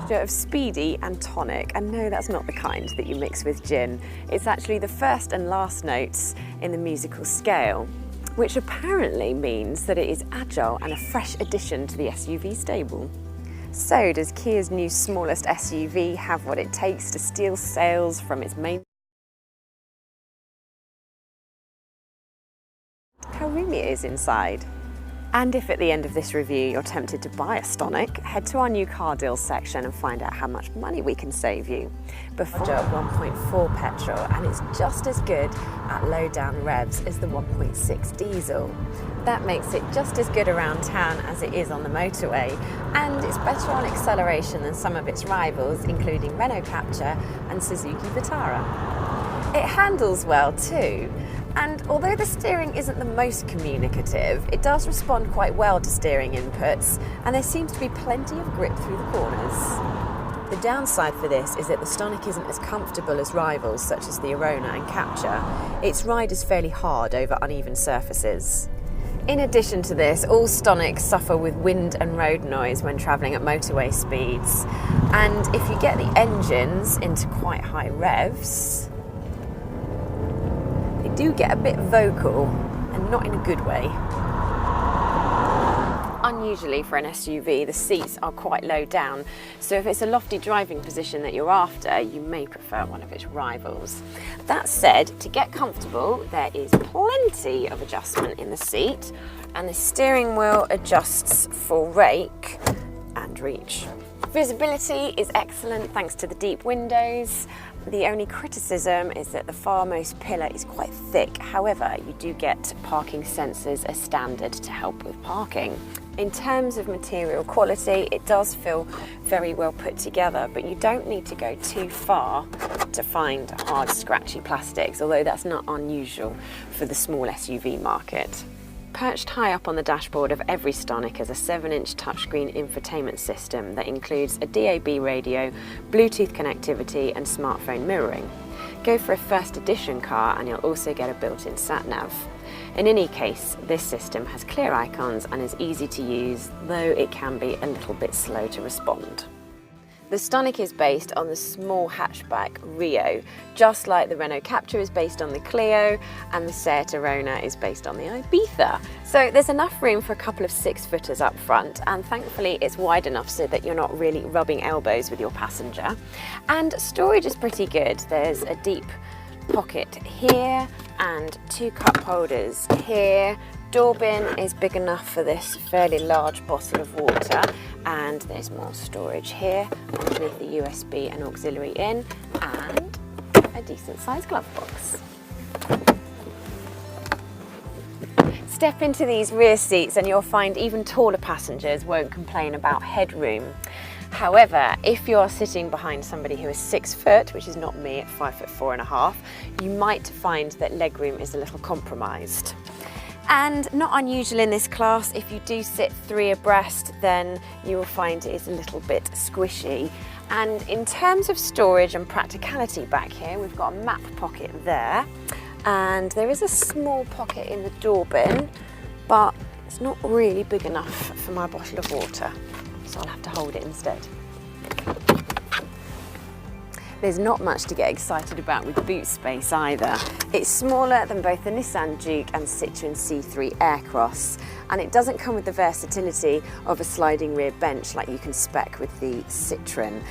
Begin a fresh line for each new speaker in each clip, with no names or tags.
mixture of speedy and tonic, and no, that's not the kind that you mix with gin. It's actually the first and last notes in the musical scale, which apparently means that it is agile and a fresh addition to the SUV stable. So does Kia's new smallest SUV have what it takes to steal sales from its main? How roomy it is inside. And if at the end of this review you're tempted to buy a Stonic, head to our new car deals section and find out how much money we can save you. Before 1.4 petrol, and it's just as good at low down revs as the 1.6 diesel. That makes it just as good around town as it is on the motorway, and it's better on acceleration than some of its rivals, including Renault Captur and Suzuki Vitara. It handles well too. And although the steering isn't the most communicative, it does respond quite well to steering inputs, and there seems to be plenty of grip through the corners. The downside for this is that the Stonic isn't as comfortable as rivals such as the Arona and Captur. Its ride is fairly hard over uneven surfaces. In addition to this, all Stonics suffer with wind and road noise when travelling at motorway speeds, and if you get the engines into quite high revs, do get a bit vocal, and not in a good way. Unusually for an SUV, the seats are quite low down, so if it's a lofty driving position that you're after, you may prefer one of its rivals. That said, to get comfortable, there is plenty of adjustment in the seat, and the steering wheel adjusts for rake and reach. Visibility is excellent thanks to the deep windows. The only criticism is that the farmost pillar is quite thick. However, you do get parking sensors as standard to help with parking. In terms of material quality, it does feel very well put together, but you don't need to go too far to find hard, scratchy plastics, although that's not unusual for the small SUV market. Perched high up on the dashboard of every Stonic is a 7-inch touchscreen infotainment system that includes a DAB radio, Bluetooth connectivity and smartphone mirroring. Go for a first edition car and you'll also get a built-in sat-nav. In any case, this system has clear icons and is easy to use, though it can be a little bit slow to respond. The Stonic is based on the small hatchback Rio, just like the Renault Captur is based on the Clio and the Seat Arona is based on the Ibiza. So there's enough room for a couple of 6-footers up front, and thankfully it's wide enough so that you're not really rubbing elbows with your passenger. And storage is pretty good. There's a deep pocket here and 2 cup holders here. Door bin is big enough for this fairly large bottle of water, and there's more storage here underneath the USB and auxiliary in, and a decent sized glove box. Step into these rear seats and you'll find even taller passengers won't complain about headroom. However, if you're sitting behind somebody who is 6 foot, which is not me at 5'4½", you might find that legroom is a little compromised. And not unusual in this class, if you do sit 3 abreast, then you will find it is a little bit squishy. And in terms of storage and practicality back here, we've got a map pocket there, and there is a small pocket in the door bin, but it's not really big enough for my bottle of water, so I'll have to hold it instead. There's not much to get excited about with boot space either. It's smaller than both the Nissan Juke and Citroën C3 Aircross, and it doesn't come with the versatility of a sliding rear bench like you can spec with the Citroën.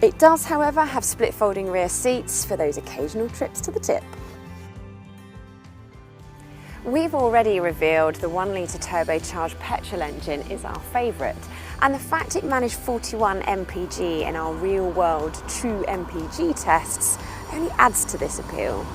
It does, however, have split folding rear seats for those occasional trips to the tip. We've already revealed the 1-litre turbocharged petrol engine is our favourite, and the fact it managed 41 mpg in our real-world true mpg tests only adds to this appeal.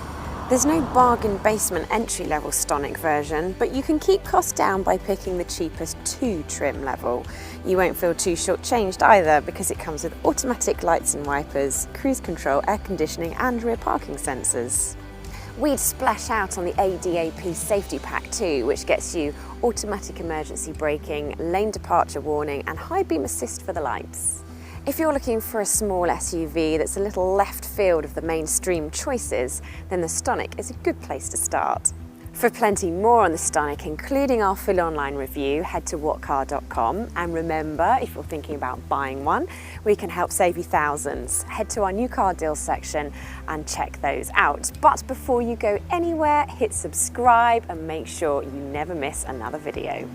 There's no bargain basement entry-level Stonic version, but you can keep costs down by picking the cheapest 2 trim level. You won't feel too short-changed either, because it comes with automatic lights and wipers, cruise control, air conditioning and rear parking sensors. We'd splash out on the ADAP safety pack too, which gets you automatic emergency braking, lane departure warning and high beam assist for the lights. If you're looking for a small SUV that's a little left field of the mainstream choices, then the Stonic is a good place to start. For plenty more on the Stonic, including our full online review, head to whatcar.com. And remember, if you're thinking about buying one, we can help save you thousands. Head to our new car deals section and check those out. But before you go anywhere, hit subscribe and make sure you never miss another video.